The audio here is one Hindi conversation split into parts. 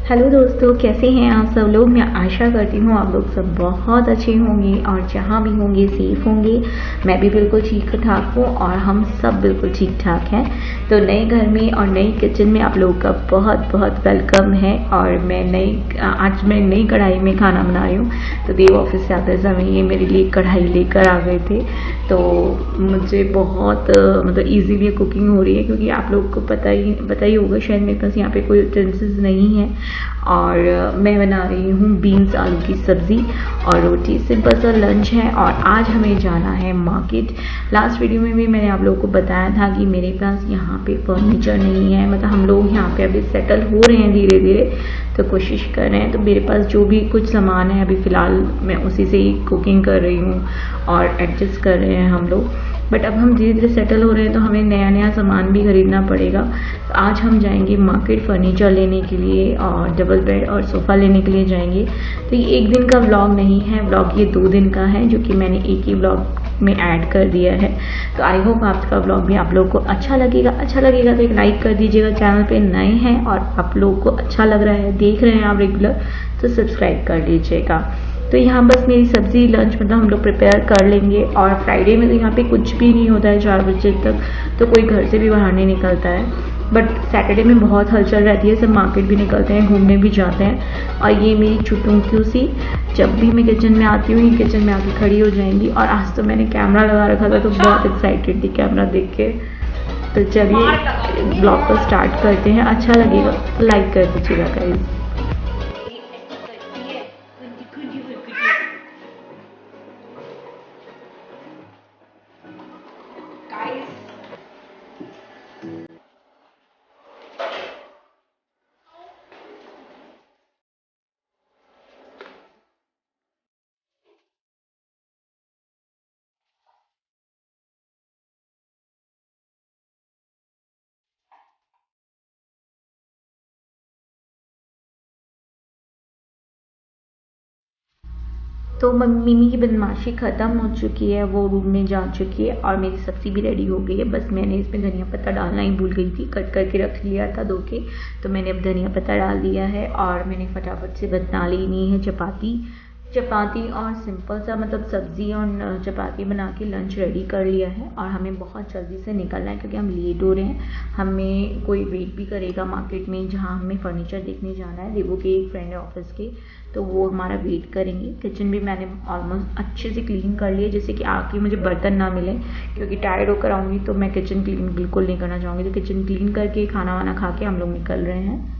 हेलो दोस्तों, कैसे हैं आप सब लोग। मैं आशा करती हूँ आप लोग सब बहुत अच्छे होंगे और जहाँ भी होंगे सेफ होंगे। मैं भी बिल्कुल ठीक ठाक हूँ और हम सब बिल्कुल ठीक ठाक हैं। तो नए घर में और नई किचन में आप लोगों का बहुत बहुत वेलकम है। और आज मैं नई कढ़ाई में खाना बना रही हूँ। तो देव ऑफिस से आते समय ये मेरे लिए कढ़ाई लेकर आ गए थे। तो मुझे बहुत मतलब ईजीली कुकिंग हो रही है, क्योंकि आप लोगों को पता ही होगा शायद मेरे पास यहाँ पे कोई यूटेंसिल्स नहीं है। और मैं बना रही हूँ बीन्स आलू की सब्ज़ी और रोटी। सिंपल सा लंच है और आज हमें जाना है मार्केट। लास्ट वीडियो में भी मैंने आप लोगों को बताया था कि मेरे पास यहाँ पे फर्नीचर नहीं है, मतलब हम लोग यहाँ पे अभी सेटल हो रहे हैं धीरे धीरे, तो कोशिश कर रहे हैं। तो मेरे पास जो भी कुछ सामान है अभी फ़िलहाल मैं उसी से ही कुकिंग कर रही हूँ और एडजस्ट कर रहे हैं हम लोग। बट अब हम धीरे धीरे सेटल हो रहे हैं तो हमें नया नया सामान भी खरीदना पड़ेगा। तो आज हम जाएंगे मार्केट फर्नीचर लेने के लिए और डबल बेड और सोफ़ा लेने के लिए जाएंगे। तो ये एक दिन का व्लॉग नहीं है, व्लॉग ये 2 दिन का है, जो कि मैंने एक ही व्लॉग में ऐड कर दिया है। तो आई होप आपका व्लॉग भी आप लोगों को अच्छा लगेगा तो एक लाइक कर दीजिएगा। चैनल पे नए हैं और आप लोगों को अच्छा लग रहा है, देख रहे हैं आप रेगुलर, तो सब्सक्राइब कर लीजिएगा। तो यहाँ बस मेरी सब्ज़ी लंच मतलब हम लोग प्रिपेयर कर लेंगे। और फ्राइडे में तो यहाँ पे कुछ भी नहीं होता है 4 बजे तक, तो कोई घर से भी बाहर नहीं निकलता है। बट सैटरडे में बहुत हलचल रहती है, सब मार्केट भी निकलते हैं, घूमने भी जाते हैं। और ये मेरी चुटुंक्यू सी जब भी मैं किचन में आती हूँ, ये किचन में आके खड़ी हो जाएंगी। और आज तो मैंने कैमरा लगा रखा था, तो बहुत एक्साइटेड थी कैमरा देख के। तो चलिए ब्लॉग को स्टार्ट करते हैं। अच्छा लगेगा तो लाइक कर दीजिएगा गाइस। तो मिमी की बदमाशी ख़त्म हो चुकी है, वो रूम में जा चुकी है और मेरी सब्ज़ी भी रेडी हो गई है। बस मैंने इसमें धनिया पत्ता डालना ही भूल गई थी, कट करके रख लिया था धो के। तो मैंने अब धनिया पत्ता डाल दिया है और मैंने फटाफट से बना लेनी है चपाती और सिंपल सा मतलब सब्ज़ी और चपाती बना के लंच रेडी कर लिया है। और हमें बहुत जल्दी से निकलना है क्योंकि हम लेट हो रहे हैं। हमें कोई वेट भी करेगा मार्केट में, जहाँ हमें फर्नीचर देखने जाना है। देवो के एक फ्रेंड है ऑफिस के, तो वो हमारा वेट करेंगे। किचन भी मैंने ऑलमोस्ट अच्छे से क्लीन कर लिया, जैसे कि आके मुझे बर्तन ना मिले, क्योंकि टायर्ड होकर आऊँगी तो मैं किचन क्लीन बिल्कुल नहीं करना चाहूँगी। तो किचन क्लीन करके खाना वाना खा के हम लोग निकल रहे हैं।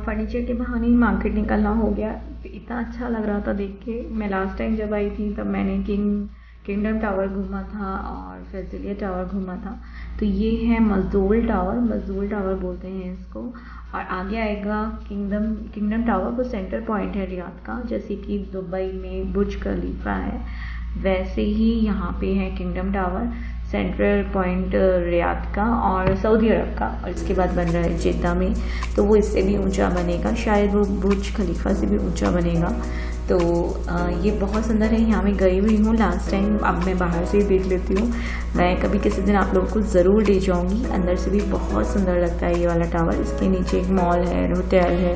फर्नीचर के बहाने ही मार्केट निकलना हो गया। तो इतना अच्छा लग रहा था देख के। मैं लास्ट टाइम जब आई थी तब मैंने किंगडम टावर घूमा था और फेजिलिया टावर घूमा था। तो ये है मजदूल टावर बोलते हैं इसको। और आगे आएगा किंगडम टावर। वो सेंटर पॉइंट है रियाद का, जैसे कि दुबई में बुर्ज खलीफा है, वैसे ही यहाँ पे है kingdom tower, central point Riyadh का और सऊदी अरब का। और इसके बाद बन रहा है जेद्दा में, तो वो इससे भी ऊंचा बनेगा, शायद वो बुर्ज खलीफा से भी ऊंचा बनेगा। तो ये बहुत सुंदर है। यहाँ मैं गई हुई हूँ लास्ट टाइम, अब मैं बाहर से ही देख लेती हूँ। मैं कभी किसी दिन आप लोगों को ज़रूर ले जाऊँगी। अंदर से भी बहुत सुंदर लगता है ये वाला टावर। इसके नीचे एक मॉल है, होटल है।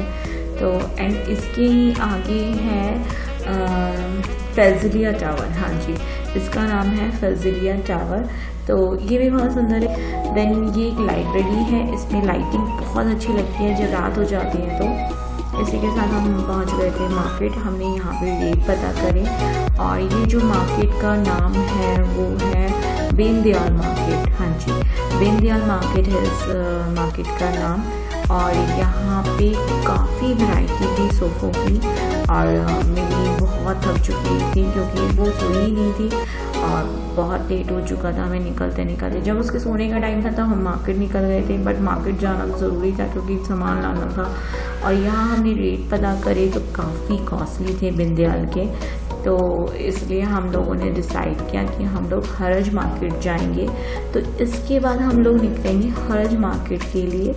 तो एंड इसके आगे है फेजिलिया टावर। हाँ जी, इसका नाम है फेजिलिया टावर। तो ये भी बहुत सुंदर है। देन ये एक लाइब्रेरी है, इसमें लाइटिंग बहुत अच्छी लगती है जब रात हो जाती है। तो इसी के साथ हम पहुंच गए थे मार्केट। हमने यहाँ पे रेट पता करें और ये जो मार्केट का नाम है वो है बेंदयाल मार्केट। हाँ जी, बेंदयाल मार्केट है इस मार्केट का नाम। और यहाँ पे काफ़ी वैरायटी थी सोफ़ों की। और मेरी बहुत थक चुकी थी क्योंकि वो सोई ही नहीं थी और बहुत लेट हो चुका था हमें निकलते निकलते। जब उसके सोने का टाइम था तब हम मार्केट निकल गए थे, बट मार्केट जाना ज़रूरी था क्योंकि सामान लाना था। और यहाँ हमने रेट पता करे तो काफ़ी कॉस्टली थे बिंदयाल के, तो इसलिए हम लोगों ने डिसाइड किया कि हम लोग हरज मार्केट जाएंगे। तो इसके बाद हम लोग निकलेंगे हरज मार्केट के लिए।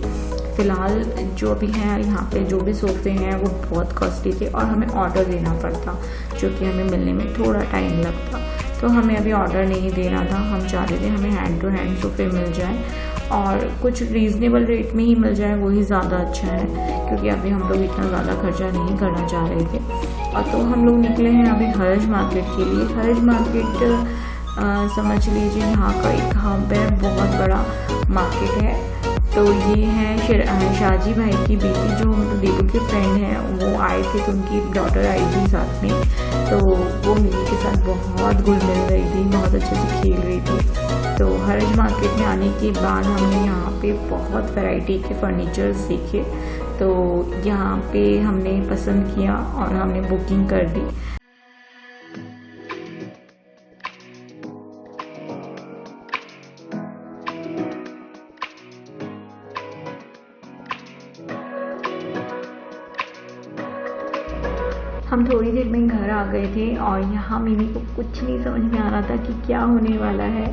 फ़िलहाल जो भी हैं यहाँ पे जो भी सोफ़े हैं वो बहुत कॉस्टली थे और हमें ऑर्डर देना पड़ता, जो कि हमें मिलने में थोड़ा टाइम लगता। तो हमें अभी ऑर्डर नहीं देना था, हम चाह रहे थे हमें हैंड टू हैंड सोफ़े मिल जाए और कुछ रीज़नेबल रेट में ही मिल जाए, वही ज़्यादा अच्छा है, क्योंकि अभी हम लोग इतना ज़्यादा खर्चा नहीं करना चाह रहे थे। और तो हम लोग निकले हैं अभी हरज मार्केट के लिए। हरज मार्केट समझ लीजिए यहाँ का एक हब है, बहुत बड़ा मार्केट है। तो ये है शाहजी भाई की बेटी, जो मतलब दीपू के फ्रेंड हैं, वो आए थे तो उनकी डॉटर आई थी साथ में। तो वो मिमी के साथ बहुत घुल मिल रही थी, बहुत अच्छे से खेल रही थी। तो हरज मार्केट में आने के बाद हमने यहाँ पे बहुत वैरायटी के फर्नीचर्स देखे, तो यहाँ पे हमने पसंद किया और हमने बुकिंग कर दी। हम थोड़ी देर में घर आ गए थे और यहाँ मिमी को कुछ नहीं समझ में आ रहा था कि क्या होने वाला है।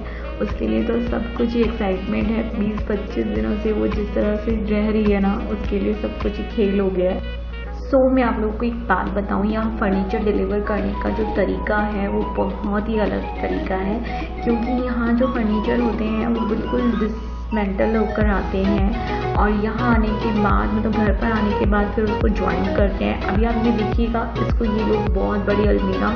उसके लिए तो सब कुछ ही एक्साइटमेंट है। 20-25 दिनों से वो जिस तरह से रह रही है ना, उसके लिए सब कुछ ही खेल हो गया है। मैं आप लोगों को एक बात बताऊं, यहाँ फर्नीचर डिलीवर करने का जो तरीका है वो बहुत ही अलग तरीका है, क्योंकि यहाँ जो फर्नीचर होते हैं वो बिल्कुल डिसमेंटल होकर आते हैं और यहाँ आने के बाद मतलब घर पर आने के बाद फिर उसको ज्वाइन करते हैं। अभी आप ये देखिएगा, इसको ये लोग बहुत बड़ी अलमीरा,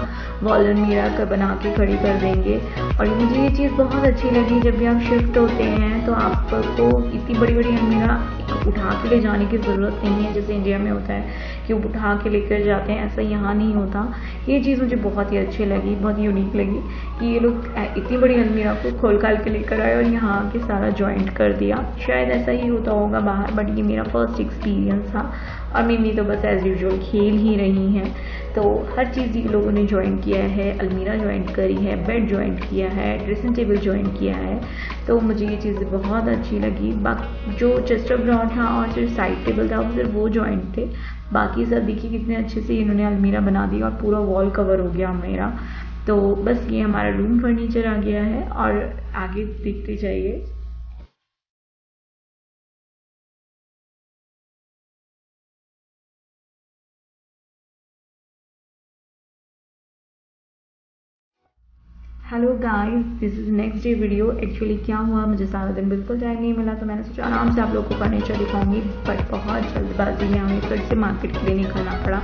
वॉल अलमीरा का बना के खड़ी कर देंगे। और मुझे ये चीज़ बहुत अच्छी लगी, जब भी आप शिफ्ट होते हैं तो आपको इतनी बड़ी बड़ी अलमीरा उठा के ले जाने की ज़रूरत नहीं है, जैसे इंडिया में होता है कि वो उठा के लेकर जाते हैं, ऐसा यहाँ नहीं होता। ये चीज़ मुझे बहुत ही अच्छी लगी, बहुत यूनिक लगी कि ये लोग इतनी बड़ी अलमीरा को खोल खाल के लेकर आए और यहाँ आके सारा जॉइंट कर दिया। शायद ऐसा ही होता होगा बाहर, बट ये मेरा फर्स्ट एक्सपीरियंस था। और मिमी तो बस एज़ यूजुअल खेल ही रही हैं। तो हर चीज़ ये लोगों ने ज्वाइन किया है, अलमीरा ज्वाइंट करी है, बेड ज्वाइंट किया है, ड्रेसिंग टेबल ज्वाइंट किया है। तो मुझे ये चीज़ बहुत अच्छी लगी। बाकी जो चेस्टर ब्रॉड था और जो साइड टेबल था वो सिर्फ वो ज्वाइंट थे, बाकी सब देखिए कितने अच्छे से इन्होंने अलमीरा बना दी और पूरा वॉल कवर हो गया मेरा। तो बस ये हमारा रूम फर्नीचर आ गया है और आगे देखते जाइए। Hello guys, this is next day video. Actually क्या हुआ, मुझे सारा दिन बिल्कुल टाइम नहीं मिला, तो मैंने सोचा आराम से आप लोगों को फर्नीचर दिखाऊंगी, बट बहुत जल्दबाजी में हमें फिर से मार्केट के लिए निकलना पड़ा।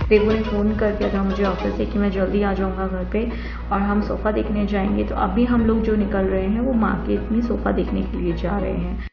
देवो ने फ़ोन कर दिया था मुझे ऑफिस से कि मैं जल्दी आ जाऊँगा घर पे और हम सोफ़ा देखने जाएंगे। तो अभी हम लोग जो निकल रहे हैं वो मार्केट में सोफ़ा देखने के लिए जा रहे हैं।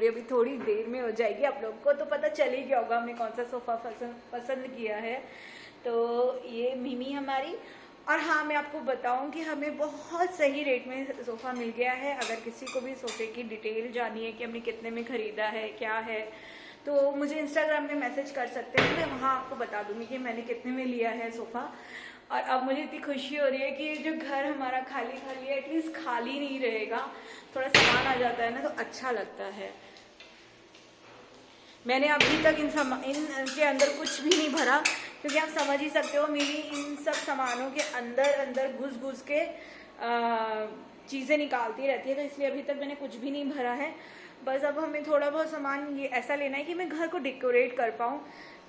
अभी थोड़ी देर में हो जाएगी। आप लोग को तो पता चल ही गया होगा हमने कौन सा सोफ़ा पसंद किया है। तो ये मिमी हमारी। और हाँ, मैं आपको बताऊं कि हमें बहुत सही रेट में सोफ़ा मिल गया है। अगर किसी को भी सोफ़े की डिटेल जाननी है कि हमने कितने में ख़रीदा है क्या है, तो मुझे इंस्टाग्राम पे मैसेज कर सकते हैं। मैं वहाँ आपको बता दूँगी कि मैंने कितने में लिया है सोफ़ा। और अब मुझे इतनी खुशी हो रही है कि जो घर हमारा खाली खाली है, एटलीस्ट खाली नहीं रहेगा। थोड़ा सामान आ जाता है ना तो अच्छा लगता है। मैंने अभी तक इनके अंदर कुछ भी नहीं भरा, क्योंकि आप समझ ही सकते हो मिमी इन सब सामानों के अंदर घुस के चीज़ें निकालती रहती है, तो इसलिए अभी तक मैंने कुछ भी नहीं भरा है। बस अब हमें थोड़ा बहुत सामान ये ऐसा लेना है कि मैं घर को डेकोरेट कर पाऊँ।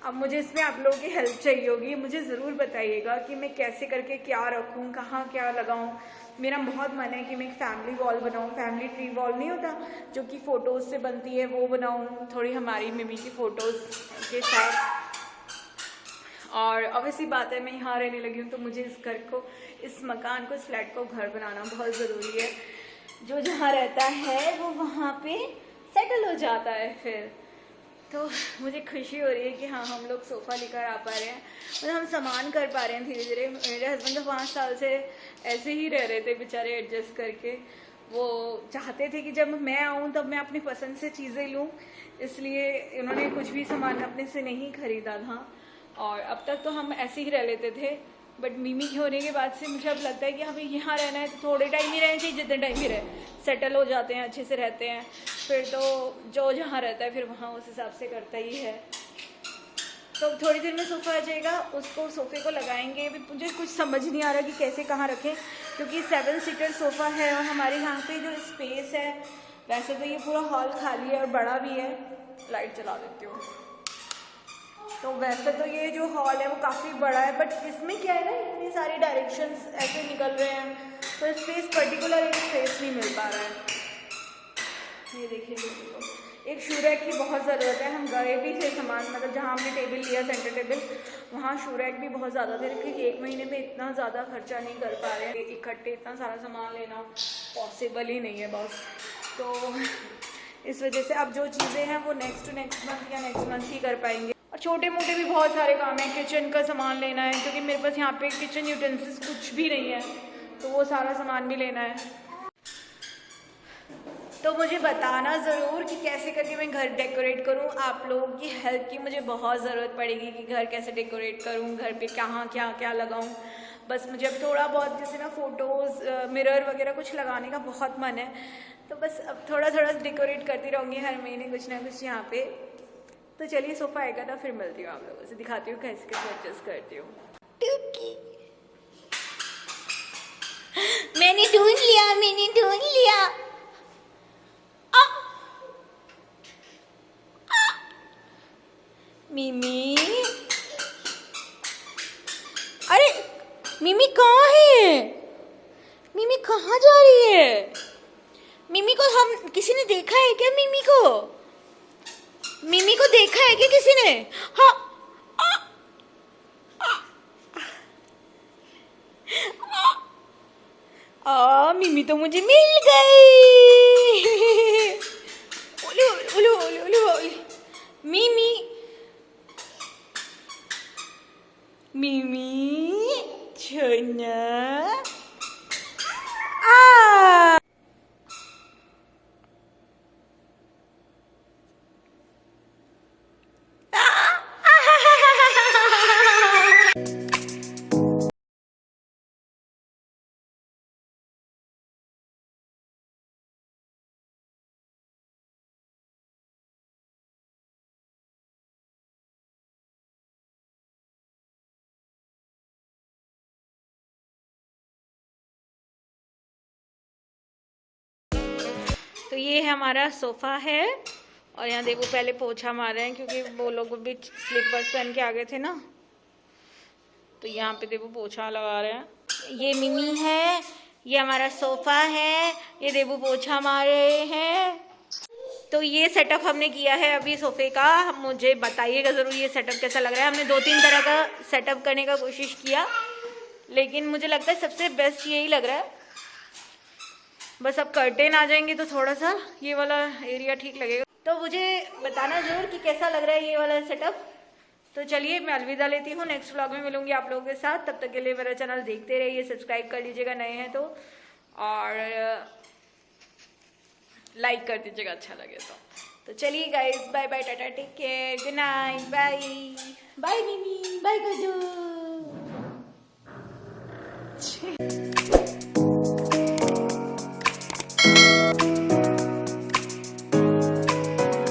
अब मुझे इसमें आप लोगों की हेल्प चाहिए होगी। मुझे ज़रूर बताइएगा कि मैं कैसे करके क्या रखूँ, कहाँ क्या लगाऊँ। मेरा बहुत मन है कि मैं एक फैमिली वॉल बनाऊँ, फैमिली ट्री वॉल नहीं होता जो कि फ़ोटोज़ से बनती है, वो बनाऊँ थोड़ी हमारी मिमी की फ़ोटोज़ के साथ। और ऑब्वियसली बात है, मैं यहाँ रहने लगी हूँ तो मुझे इस घर को, इस मकान को, इस फ्लैट को घर बनाना बहुत ज़रूरी है। जो जहाँ रहता है वो वहाँ पे सेटल हो जाता है फिर। तो मुझे खुशी हो रही है कि हाँ, हम लोग सोफ़ा लेकर आ पा रहे हैं, मतलब हम सामान कर पा रहे हैं धीरे धीरे। मेरे हस्बैंड तो 5 साल से ऐसे ही रह रहे थे बेचारे, एडजस्ट करके। वो चाहते थे कि जब मैं आऊँ तब मैं अपनी पसंद से चीज़ें लूँ, इसलिए उन्होंने कुछ भी सामान अपने से नहीं ख़रीदा था। और अब तक तो हम ऐसे ही रह लेते थे, बट मिमी के होने के बाद से मुझे अब लगता है कि हमें यहाँ रहना है तो थोड़े टाइम ही रहना चाहिए, जितने टाइम ही रहे, सेटल हो जाते हैं, अच्छे से रहते हैं। फिर तो जो जहाँ रहता है फिर वहाँ उस हिसाब से करता ही है। तो थोड़ी देर में सोफ़ा आ जाएगा, उसको सोफ़े को लगाएंगे। भी मुझे कुछ समझ नहीं आ रहा कि कैसे कहाँ रखें, क्योंकि 7 सीटर सोफ़ा है और हमारे यहाँ पे जो स्पेस है, वैसे तो ये पूरा हॉल खाली है और बड़ा भी है। लाइट चला देती हूँ। तो वैसे तो ये जो हॉल है वो काफ़ी बड़ा है, बट इसमें क्या है ना, इतनी सारी डायरेक्शंस ऐसे निकल रहे हैं तो स्पेस, पर्टिकुलर एक स्पेस नहीं मिल पा रहा है। ये देखिए, एक शू रैक की बहुत ज़रूरत है। हम गए भी थे सामान, मतलब जहाँ हमने टेबल लिया, सेंटर टेबल, वहाँ शू रैक भी बहुत ज़्यादा थे, क्योंकि 1 महीने में इतना ज़्यादा खर्चा नहीं कर पा रहे हैं। इकट्ठे इतना सारा सामान लेना पॉसिबल ही नहीं है बस। तो इस वजह से अब जो चीज़ें हैं वो नेक्स्ट मंथ या नेक्स्ट मंथ ही कर पाएंगे। और छोटे मोटे भी बहुत सारे काम हैं, किचन का सामान लेना है, क्योंकि मेरे पास यहाँ पे किचन यूटेंसिल्स कुछ भी नहीं है, तो वो सारा सामान भी लेना है। तो मुझे बताना ज़रूर कि कैसे करके मैं घर डेकोरेट करूँ। आप लोगों की हेल्प की मुझे बहुत ज़रूरत पड़ेगी कि घर कैसे डेकोरेट करूँ, घर पे कहाँ क्या क्या लगाऊँ। बस मुझे अब थोड़ा बहुत जैसे ना फ़ोटोज़, मिरर वगैरह कुछ लगाने का बहुत मन है, तो बस अब थोड़ा थोड़ा डेकोरेट करती रहूँगी हर महीने कुछ ना कुछ यहाँ पे। तो चलिए, सोफ़ा आएगा ना फिर मिलती हूँ आप लोगों से, दिखाती हूँ कैसे कैसे एडजस्ट करती हूँ। मैंने ढूंढ लिया। मिमी, अरे मिमी कहाँ है? मिमी कहाँ जा रही है? मिमी को हम किसी ने देखा है क्या? मिमी को देखा है क्या किसी ने? हाँ, मिमी तो मुझे मिल गई। ओले ओले ओले ओले ओले, मिमी छोना। तो ये हमारा सोफ़ा है, और यहाँ देखो पहले पोछा मार रहे हैं क्योंकि वो लोग भी स्लीपर्स पहन के आ गए थे ना, तो यहाँ पे देखो पोछा लगा रहे हैं। ये मिमी है, ये हमारा सोफ़ा है, ये देवू पोछा मार रहे हैं। तो ये सेटअप हमने किया है अभी सोफ़े का। मुझे बताइएगा ज़रूर ये सेटअप कैसा लग रहा है। हमने 2-3 तरह का सेटअप करने का कोशिश किया, लेकिन मुझे लगता है सबसे बेस्ट यही लग रहा है। बस अब कर्टेन आ जाएंगे तो थोड़ा सा ये वाला एरिया ठीक लगेगा। तो मुझे बताना जरूर कि कैसा लग रहा है ये वाला सेटअप। तो चलिए मैं अलविदा लेती हूँ, नेक्स्ट व्लॉग में मिलूंगी आप लोगों के साथ। तब तक के लिए मेरा चैनल देखते रहिए, सब्सक्राइब कर लीजिएगा नए हैं तो, और लाइक कर दीजिएगा अच्छा लगे तो चलिए guys, bye bye, tata, take care, good night, bye bye, मिमी बाय कर दो।